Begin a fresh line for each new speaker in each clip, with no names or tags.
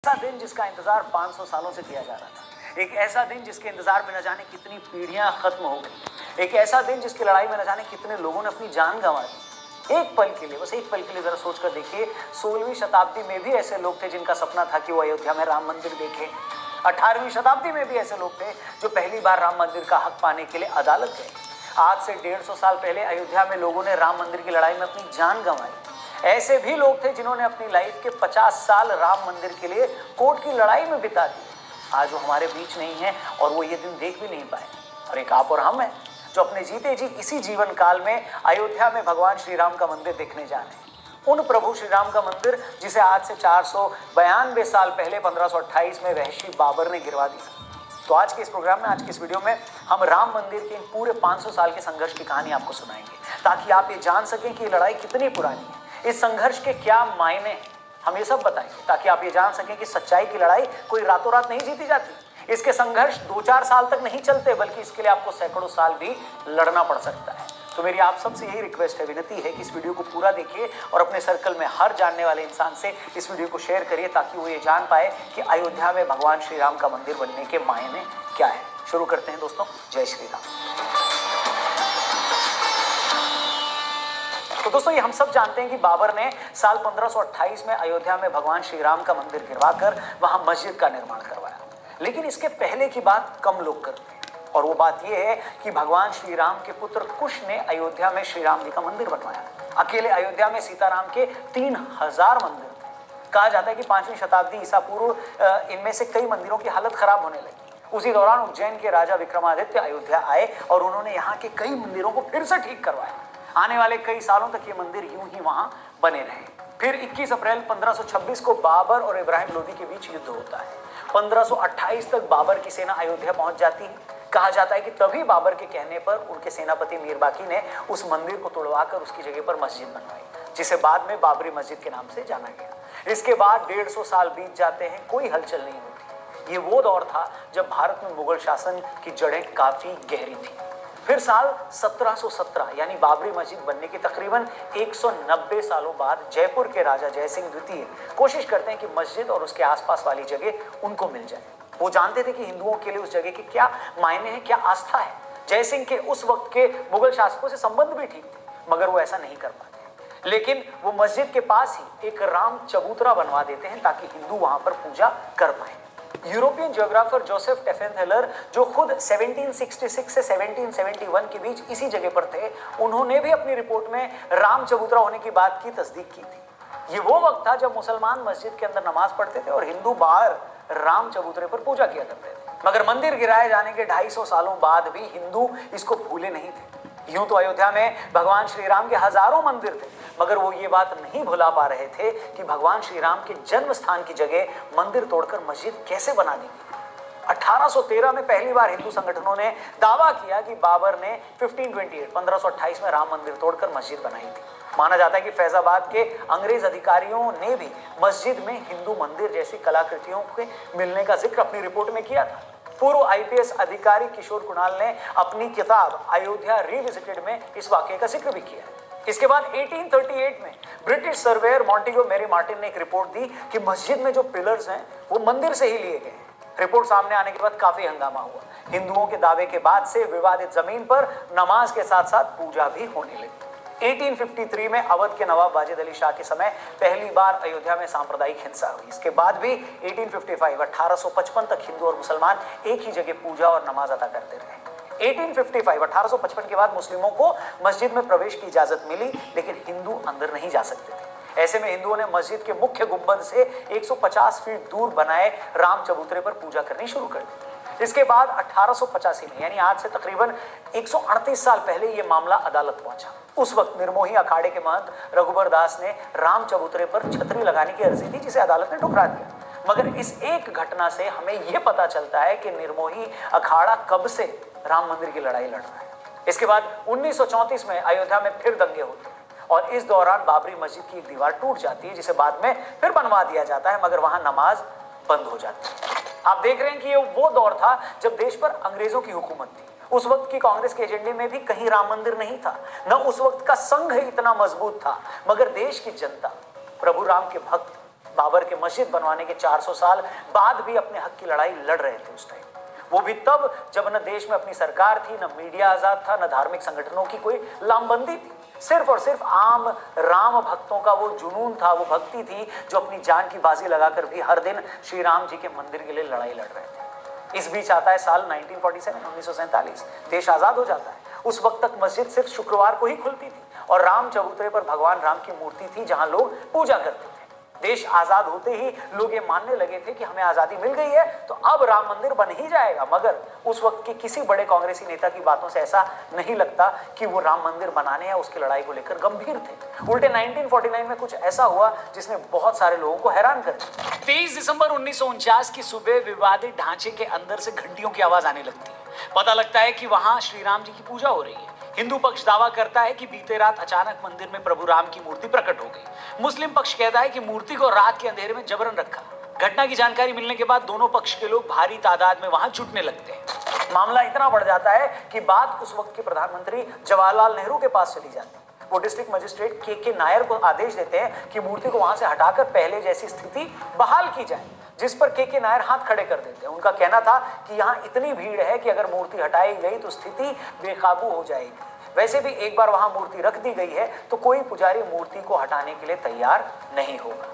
ऐसा दिन जिसका इंतजार 500 सालों से किया जा रहा था, एक ऐसा दिन जिसके इंतजार में न जाने कितनी पीढ़ियां खत्म हो गई, एक ऐसा दिन जिसकी लड़ाई में न जाने कितने लोगों ने अपनी जान गंवा दी। एक पल के लिए, बस एक पल के लिए जरा सोच कर देखिए, 16वीं शताब्दी में भी ऐसे लोग थे जिनका सपना था कि वो अयोध्या में राम मंदिर देखें। 18वीं शताब्दी में भी ऐसे लोग थे जो पहली बार राम मंदिर का हक पाने के लिए अदालत गए। आज से 150 साल पहले अयोध्या में लोगों ने राम मंदिर की लड़ाई में अपनी जान गंवाई। ऐसे भी लोग थे जिन्होंने अपनी लाइफ के 50 साल राम मंदिर के लिए कोर्ट की लड़ाई में बिता दी। आज वो हमारे बीच नहीं है और वो ये दिन देख भी नहीं पाए। और एक आप और हम हैं जो अपने जीते जी इसी जीवन काल में अयोध्या में भगवान श्री राम का मंदिर देखने जा रहे हैं। उन प्रभु श्री राम का मंदिर जिसे आज से 492 साल पहले 1528 में वहशी बाबर ने गिरवा दिया। तो आज के इस प्रोग्राम में, आज के इस वीडियो में हम राम मंदिर के इन पूरे 500 साल के संघर्ष की कहानी आपको सुनाएंगे, ताकि आप ये जान सकें कि ये लड़ाई कितनी पुरानी है, इस संघर्ष के क्या मायने हैं। हम ये सब बताएंगे ताकि आप ये जान सकें कि सच्चाई की लड़ाई कोई रातों रात नहीं जीती जाती। इसके संघर्ष 2-4 साल तक नहीं चलते, बल्कि इसके लिए आपको सैकड़ों साल भी लड़ना पड़ सकता है। तो मेरी आप सबसे यही रिक्वेस्ट है, विनती है कि इस वीडियो को पूरा देखिए और अपने सर्कल में हर जानने वाले इंसान से इस वीडियो को शेयर करिए, ताकि वो ये जान पाए कि अयोध्या में भगवान श्री राम का मंदिर बनने के मायने क्या है। शुरू करते हैं दोस्तों। जय श्री राम। तो दोस्तों, ये हम सब जानते हैं कि बाबर ने साल 1528 में अयोध्या में भगवान श्री राम का मंदिर गिरवाकर वहां मस्जिद का निर्माण करवाया। लेकिन इसके पहले की बात कम लोग करते हैं, और वो बात यह है कि भगवान श्री राम के पुत्र कुश ने अयोध्या में श्री राम जी का मंदिर बनवाया। अकेले अयोध्या में सीताराम के 3000 मंदिर थे। कहा जाता है कि 5वीं शताब्दी ईसा पूर्व इनमें से कई मंदिरों की हालत खराब होने लगी। उसी दौरान उज्जैन के राजा विक्रमादित्य अयोध्या आए और उन्होंने यहाँ के कई मंदिरों को फिर से ठीक करवाया। आने वाले कई सालों तक ये मंदिर यूं ही वहां बने रहे। फिर 21 अप्रैल 1526 को बाबर और इब्राहिम लोदी के बीच युद्ध होता है। 1528 तक बाबर की सेना अयोध्या पहुंच जाती है। कहा जाता है कि तभी बाबर के कहने पर उनके सेनापति मीर बाकी ने उस मंदिर को तोड़वाकर उसकी जगह पर मस्जिद बनवाई, जिसे बाद में बाबरी मस्जिद के नाम से जाना गया। इसके बाद 150 साल बीत जाते हैं, कोई हलचल नहीं होती। ये वो दौर था जब भारत में मुगल शासन की जड़ें काफी गहरी थी। फिर साल 1717 यानी बाबरी मस्जिद बनने के तकरीबन 190 सालों बाद जयपुर के राजा जयसिंह द्वितीय कोशिश करते हैं कि मस्जिद और उसके आसपास वाली जगह उनको मिल जाए। वो जानते थे कि हिंदुओं के लिए उस जगह के क्या मायने हैं, क्या आस्था है। जयसिंह के उस वक्त के मुगल शासकों से संबंध भी ठीक थे, मगर वो ऐसा नहीं कर पाते। लेकिन वो मस्जिद के पास ही एक राम चबूतरा बनवा देते हैं ताकि हिंदू वहां पर पूजा कर पाए। यूरोपियन जियोग्राफर जोसेफ टेफेनथेलर, जो खुद 1766 से 1771 के बीच इसी जगह पर थे, उन्होंने भी अपनी रिपोर्ट में राम चबूतरा होने की बात की तस्दीक की थी। ये वो वक्त था जब मुसलमान मस्जिद के अंदर नमाज पढ़ते थे और हिंदू बाहर राम चबूतरे पर पूजा किया करते थे। मगर मंदिर गिराए जाने के 250 सालों बाद भी हिंदू इसको भूले नहीं थे। यूं तो अयोध्या में भगवान श्री राम के हजारों मंदिर थे, मगर वो ये बात नहीं भुला पा रहे थे कि भगवान श्री राम के जन्म स्थान की जगह मंदिर तोड़कर मस्जिद कैसे बना दी गई। 1813 में पहली बार हिंदू संगठनों ने दावा किया कि बाबर ने 1528 में राम मंदिर तोड़कर मस्जिद बनाई थी। माना जाता है कि फैजाबाद के अंग्रेज अधिकारियों ने भी मस्जिद में हिंदू मंदिर जैसी कलाकृतियों के मिलने का जिक्र अपनी रिपोर्ट में किया था। पूर्व आईपीएस अधिकारी किशोर कुणाल ने अपनी किताब अयोध्या रिविजिटेड में इस वाकये का जिक्र भी किया है। इसके बाद 1838 में British surveyor Montgomery Martin ने एक रिपोर्ट दी कि मस्जिद में जो पिलर्स हैं वो मंदिर से ही लिए गए। रिपोर्ट सामने आने के बाद काफी हंगामा हुआ। हिंदुओं के दावे के बाद से विवादित जमीन पर नमाज के साथ साथ पूजा भी होने लगी। 1853 में अवध के नवाब वाजिद अली शाह के समय पहली बार अयोध्या में सांप्रदायिक हिंसा हुई। इसके बाद भी 1855 तक हिंदू और मुसलमान एक ही जगह पूजा और नमाज अदा करते रहे। 1855 के बाद मुस्लिमों को मस्जिद में प्रवेश की इजाजत मिली, लेकिन हिंदू अंदर नहीं जा सकते थे। ऐसे में हिंदुओं ने मस्जिद के मुख्य गुंबद से 150 फीट दूर बनाए राम चबूतरे पर पूजा करनी शुरू कर दी। इसके बाद 1885 में, यानी आज से तकरीबन 138 साल पहले, ये मामला अदालत पहुंचा। उस वक्त निर्मोही अखाड़े के महंत रघुबर दास ने राम चबूतरे पर छतरी लगाने की अर्जी दी, जिसे अदालत ने ठुकरा दिया। मगर इस एक घटना से हमें यह पता चलता है कि निर्मोही अखाड़ा कब से राम मंदिर की लड़ाई लड़ रहा है। इसके बाद 1934 में अयोध्या में फिर दंगे होते हैं और इस दौरान बाबरी मस्जिद की एक दीवार टूट जाती है, जिसे बाद में फिर बनवा दिया जाता है, मगर वहां नमाज बंद हो जाती है। आप देख रहे हैं कि ये वो दौर था जब देश पर अंग्रेजों की हुकूमत थी। उस वक्त की कांग्रेस के एजेंडे में भी कहीं राम मंदिर नहीं था, न उस वक्त का संघ इतना मजबूत था, मगर देश की जनता, प्रभु राम के भक्त बाबर के मस्जिद बनवाने के 400 साल बाद भी अपने हक की लड़ाई लड़ रहे थे उस टाइम। वो भी तब जब न देश में अपनी सरकार थी, न मीडिया आजाद था, न धार्मिक संगठनों की कोई लामबंदी थी। सिर्फ और सिर्फ आम राम भक्तों का वो जुनून था, वो भक्ति थी, जो अपनी जान की बाजी लगाकर भी हर दिन श्री राम जी के मंदिर के लिए लड़ाई लड़ रहे थे। इस बीच आता है साल 1947, देश आजाद हो जाता है। उस वक्त तक मस्जिद सिर्फ शुक्रवार को ही खुलती थी और राम चबूतरे पर भगवान राम की मूर्ति थी जहां लोग पूजा करते थे। देश आजाद होते ही लोग ये मानने लगे थे कि हमें आजादी मिल गई है तो अब राम मंदिर बन ही जाएगा, मगर उस वक्त के किसी बड़े कांग्रेसी नेता की बातों से ऐसा नहीं लगता कि वो राम मंदिर बनाने या उसकी लड़ाई को लेकर गंभीर थे। उल्टे 1949 में कुछ ऐसा हुआ जिसने बहुत सारे लोगों को हैरान कर दिया। 23 दिसंबर 1949 की सुबह विवादित ढांचे के अंदर से घंटियों की आवाज आने लगती है। पता लगता है कि वहां श्री राम जी की पूजा हो रही है। हिंदू पक्ष दावा करता है कि बीते रात अचानक मंदिर में प्रभु राम की मूर्ति प्रकट हो गई। मुस्लिम पक्ष कहता है कि मूर्ति को रात के अंधेरे में जबरन रखा। घटना की जानकारी मिलने के बाद दोनों पक्ष के लोग भारी तादाद में वहां जुटने लगते हैं। मामला इतना बढ़ जाता है कि बात उस वक्त के प्रधानमंत्री जवाहरलाल नेहरू के पास चली जाती है। वो डिस्ट्रिक्ट मजिस्ट्रेट के नायर को आदेश देते हैं कि मूर्ति को वहां से हटाकर पहले जैसी स्थिति बहाल की जाए, जिस पर के नायर हाथ खड़े कर देते हैं। उनका कहना था कि यहाँ इतनी भीड़ है कि अगर मूर्ति हटाई गई तो स्थिति बेकाबू हो जाएगी। वैसे भी एक बार वहां मूर्ति रख दी गई है तो कोई पुजारी मूर्ति को हटाने के लिए तैयार नहीं होगा।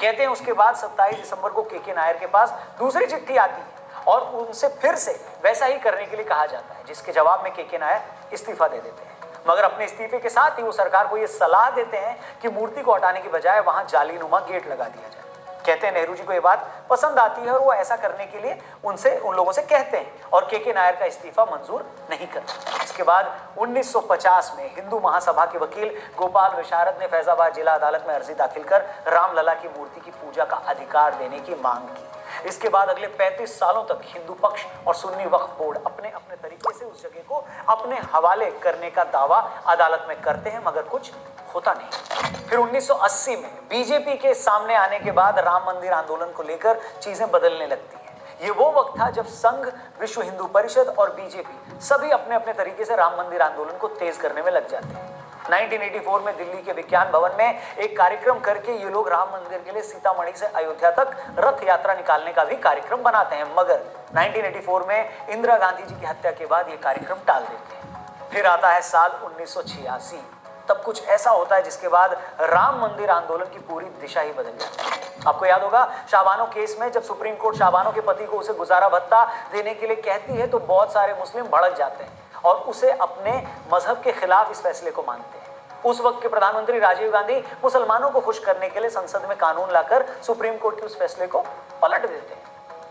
कहते हैं उसके बाद 27 दिसंबर को के नायर के पास दूसरी चिट्ठी आती है और उनसे फिर से वैसा ही करने के लिए कहा जाता है, जिसके जवाब में के नायर इस्तीफा दे देते हैं। मगर अपने इस्तीफे के साथ ही वो सरकार को ये सलाह देते हैं कि मूर्ति को हटाने की बजाय वहां जालीनुमा गेट लगा दिया जाए। कहते हैं नेहरू जी को ये बात पसंद आती है और वो ऐसा करने के लिए उन लोगों से कहते हैं और के नायर का इस्तीफा मंजूर नहीं करते। इसके बाद 1950 में हिंदू महासभा के वकील गोपाल विशारद ने फैजाबाद जिला अदालत में अर्जी दाखिल कर रामलला की मूर्ति की पूजा का अधिकार देने की मांग की। इसके बाद अगले 35 सालों तक हिंदू पक्ष और सुन्नी वक्फ बोर्ड अपने अपने तरीके से उस जगह को अपने हवाले करने का दावा अदालत में करते हैं, मगर कुछ होता नहीं। फिर 1980 में बीजेपी के सामने आने के बाद राम मंदिर आंदोलन को लेकर चीजें बदलने लगती हैं। ये वो वक्त था जब संघ, विश्व हिंदू परिषद और बीजेपी सभी अपने अपने तरीके से राम मंदिर आंदोलन को तेज करने में लग जाते हैं। 1984 में दिल्ली के विज्ञान भवन में एक कार्यक्रम करके ये लोग राम मंदिर के लिए सीतामढ़ी से अयोध्या तक रथ यात्रा निकालने का भी कार्यक्रम बनाते हैं, मगर 1984 में इंदिरा गांधी जी की हत्या के बाद ये कार्यक्रम टाल देते हैं। फिर आता है साल 1986। तब कुछ ऐसा होता है जिसके बाद राम मंदिर आंदोलन की पूरी दिशा ही बदल जाती है। आपको याद होगा शाबानो केस में जब सुप्रीम कोर्ट शाबानो के पति को उसे गुजारा भत्ता देने के लिए कहती है तो बहुत सारे मुस्लिम भड़क जाते हैं और उसे अपने मजहब के खिलाफ इस फैसले को मानते हैं। उस वक्त के प्रधानमंत्री राजीव गांधी मुसलमानों को खुश करने के लिए संसद में कानून लाकर सुप्रीम कोर्ट के उस फैसले को पलट देते हैं।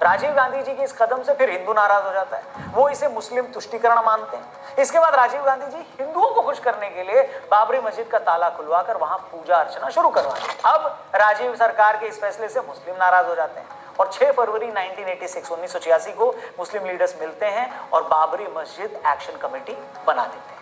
राजीव गांधी जी के इस कदम से फिर हिंदू नाराज हो जाता है, वो इसे मुस्लिम तुष्टीकरण मानते हैं। इसके बाद राजीव गांधी जी हिंदुओं को खुश करने के लिए बाबरी मस्जिद का ताला खुलवाकर वहां पूजा अर्चना शुरू करवाते हैं। अब राजीव सरकार के इस फैसले से मुस्लिम नाराज हो जाते हैं और 6 फरवरी 1986 को मुस्लिम लीडर्स मिलते हैं और बाबरी मस्जिद एक्शन कमेटी बना देते हैं।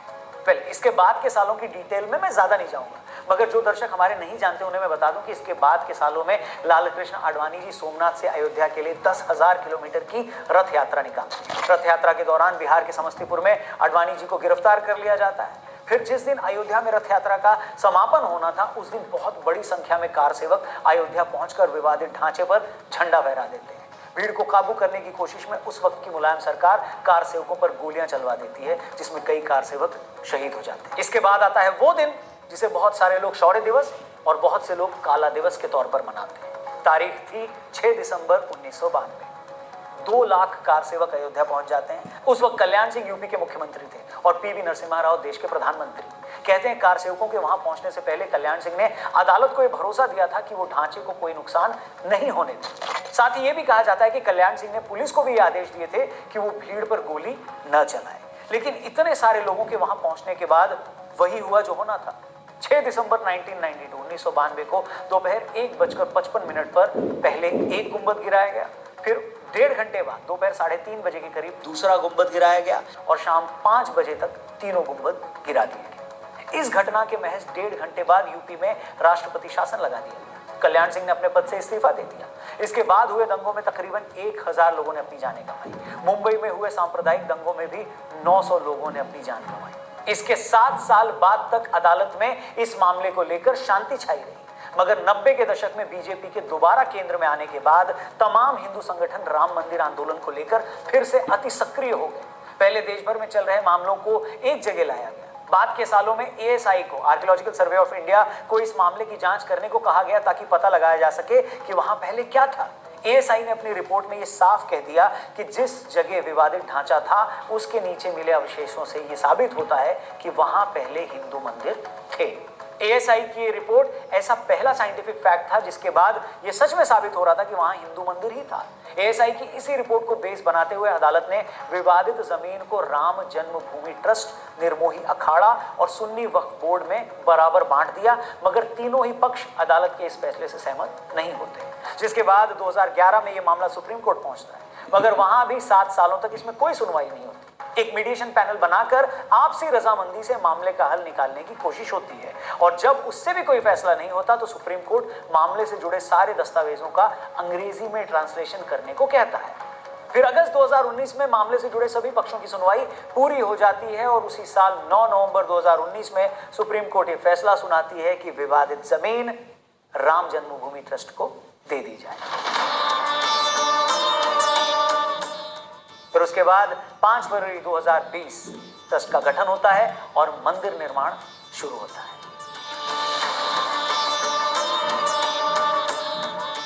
इसके बाद के सालों की डिटेल में मैं ज्यादा नहीं जाऊंगा, मगर जो दर्शक हमारे नहीं जानते उन्हें मैं बता दूं कि इसके बाद के सालों में लाल कृष्ण आडवाणी जी सोमनाथ से अयोध्या के लिए 10,000 किलोमीटर की रथ यात्रा निकालते हैं। रथ यात्रा के दौरान बिहार के समस्तीपुर में आडवाणी जी को गिरफ्तार कर लिया जाता है। फिर जिस दिन अयोध्या में रथ यात्रा का समापन होना था उस दिन बहुत बड़ी संख्या में कार सेवक अयोध्या पहुंचकर विवादित ढांचे पर झंडा फहरा देते हैं। भीड़ को काबू करने की कोशिश में उस वक्त की मुलायम सरकार कार सेवकों पर गोलियां चलवा देती है, जिसमें कई कार सेवक शहीद हो जाते हैं। इसके बाद आता है वो दिन जिसे बहुत सारे लोग शौर्य दिवस और बहुत से लोग काला दिवस के तौर पर मनाते हैं। तारीख थी 6 दिसंबर 1992। 2 लाख कार सेवक अयोध्या पहुंच जाते हैं। उस वक्त कल्याण सिंह यूपी के मुख्यमंत्री थे और पीवी नरसिम्हा राव देश के प्रधानमंत्री। कहते हैं कार सेवकों के वहां पहुंचने से पहले कल्याण सिंह ने अदालत को यह भरोसा दिया था कि वो ढांचे को कोई नुकसान नहीं होने देंगे। साथ ही ये भी कहा जाता है कि कल्याण सिंह ने पुलिस को भी आदेश दिए थे कि वो भीड़ पर गोली न चलाए। लेकिन इतने सारे लोगों के वहां पहुंचने के बाद वही हुआ जो होना था। 6 दिसंबर 1992 को दोपहर 1:55 पर पहले एक गुंबद गिराया गया, फिर 1.5 घंटे बाद दोपहर 3:30 बजे के करीब दूसरा गुंबद गिराया गया और शाम 5 बजे तक तीनों गुंबद गिरा दिए गए। इस घटना के महज 1.5 घंटे बाद यूपी में राष्ट्रपति शासन लगा दिया गया। कल्याण सिंह ने अपने पद से इस्तीफा दे दिया। इसके बाद हुए दंगों में तकरीबन 1000 लोगों ने अपनी जानें गंवाई। मुंबई में हुए सांप्रदायिक दंगों में भी 900 लोगों ने अपनी जान गंवाई। इसके 7 साल बाद तक अदालत में इस मामले को लेकर शांति छाई रही, मगर 90 के दशक में बीजेपी के दोबारा केंद्र में आने के बाद तमाम हिंदू संगठन राम मंदिर आंदोलन को लेकर फिर से अति सक्रिय हो गए। पहले देश भर में चल रहे मामलों को एक जगह लाया गया। बाद के सालों में एएसआई को, आर्कियोलॉजिकल सर्वे ऑफ इंडिया को, इस मामले की जांच करने को कहा गया ताकि पता लगाया जा सके कि वहां पहले क्या था। एएसआई ने अपनी रिपोर्ट में यह साफ कह दिया कि जिस जगह विवादित ढांचा था उसके नीचे मिले अवशेषों से यह साबित होता है कि वहां पहले हिंदू मंदिर थे। एएसआई की रिपोर्ट ऐसा पहला साइंटिफिक फैक्ट था जिसके बाद यह सच में साबित हो रहा था कि वहां हिंदू मंदिर ही था। एएसआई की इसी रिपोर्ट को बेस बनाते हुए अदालत ने विवादित जमीन को राम जन्मभूमि ट्रस्ट, निर्मोही अखाड़ा और सुन्नी वक्फ बोर्ड में बराबर बांट दिया, मगर तीनों ही पक्ष अदालत के इस फैसले से सहमत नहीं होते, जिसके बाद 2011 में यह मामला सुप्रीम कोर्ट पहुंचता है, मगर वहां भी 7 सालों तक इसमें कोई सुनवाई नहीं होती। एक मीडिएशन पैनल बनाकर आपसी रजामंदी से मामले का हल निकालने की कोशिश होती है, और जब उससे भी कोई फैसला नहीं होता तो सुप्रीम कोर्ट मामले से जुड़े सारे दस्तावेजों का अंग्रेजी में ट्रांसलेशन करने को कहता है। फिर अगस्त 2019 में मामले से जुड़े सभी पक्षों की सुनवाई पूरी हो जाती है और उसी साल 9 नवंबर 2019 में सुप्रीम कोर्ट ये फैसला सुनाती है कि विवादित जमीन राम जन्मभूमि ट्रस्ट को दे दी जाए। फिर उसके बाद 5 फरवरी 2020 ट्रस्ट का गठन होता है और मंदिर निर्माण शुरू होता है।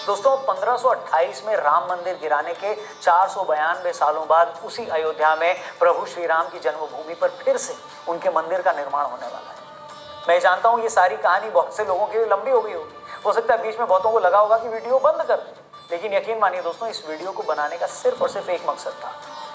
दोस्तों, 1528 में राम मंदिर गिराने के 492 सालों बाद उसी अयोध्या में प्रभु श्री राम की जन्मभूमि पर फिर से उनके मंदिर का निर्माण होने वाला है। मैं जानता हूं ये सारी कहानी बहुत से लोगों के लिए लंबी हो गई होगी, हो सकता है बीच में बहुतों को लगा होगा कि वीडियो बंद कर दें, लेकिन यकीन मानिए दोस्तों, इस वीडियो को बनाने का सिर्फ और सिर्फ एक मकसद था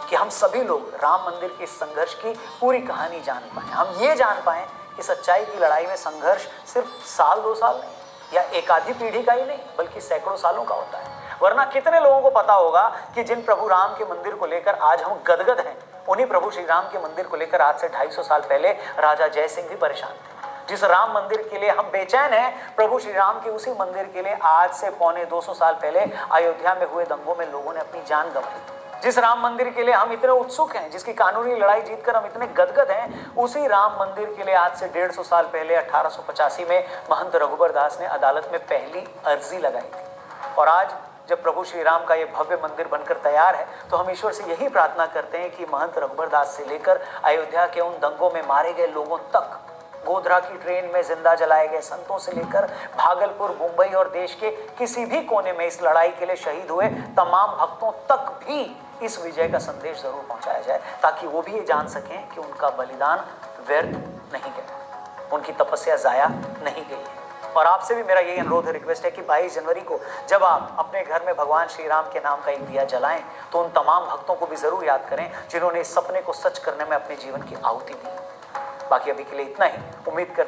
कि हम सभी लोग राम मंदिर के संघर्ष की पूरी कहानी जान पाएं। हम ये जान पाएं कि सच्चाई की लड़ाई में संघर्ष सिर्फ साल 2 साल नहीं या एक आधी पीढ़ी का ही नहीं, बल्कि सैकड़ों सालों का होता है। वरना कितने लोगों को पता होगा कि जिन प्रभु राम के मंदिर को लेकर आज हम गदगद हैं, उन्हीं प्रभु श्री राम के मंदिर को लेकर आज से 250 साल पहले राजा जय सिंह भी परेशान थे। जिस राम मंदिर के लिए हम बेचैन हैं, प्रभु श्री राम के उसी मंदिर के लिए आज से पौने 200 साल पहले अयोध्या में हुए दंगों में लोगों ने अपनी जान गंवाई। जिस राम मंदिर के लिए हम इतने उत्सुक हैं, जिसकी कानूनी लड़ाई जीतकर हम इतने गदगद हैं, उसी राम मंदिर के लिए आज से 150 साल पहले 1885 में महंत रघुबर दास ने अदालत में पहली अर्जी लगाई थी। और आज जब प्रभु श्री राम का ये भव्य मंदिर बनकर तैयार है, तो हम ईश्वर से यही प्रार्थना करते हैं कि महंत रघुबर दास से लेकर अयोध्या के उन दंगों में मारे गए लोगों तक, गोधरा की ट्रेन में जिंदा जलाए गए संतों से लेकर भागलपुर, मुंबई और देश के किसी भी कोने में इस लड़ाई के लिए शहीद हुए तमाम भक्तों तक भी इस विजय का संदेश जरूर पहुंचाया जाए, ताकि वो भी ये जान सकें कि उनका बलिदान व्यर्थ नहीं गया, उनकी तपस्या जाया नहीं गई है। और आपसे भी मेरा यही अनुरोध है, रिक्वेस्ट है कि 22 जनवरी को जब आप अपने घर में भगवान श्री राम के नाम का एक दिया जलाएं, तो उन तमाम भक्तों को भी जरूर याद करें जिन्होंने इस सपने को सच करने में अपने जीवन की आहुति दी। बाकी अभी के लिए इतना ही। उम्मीद कर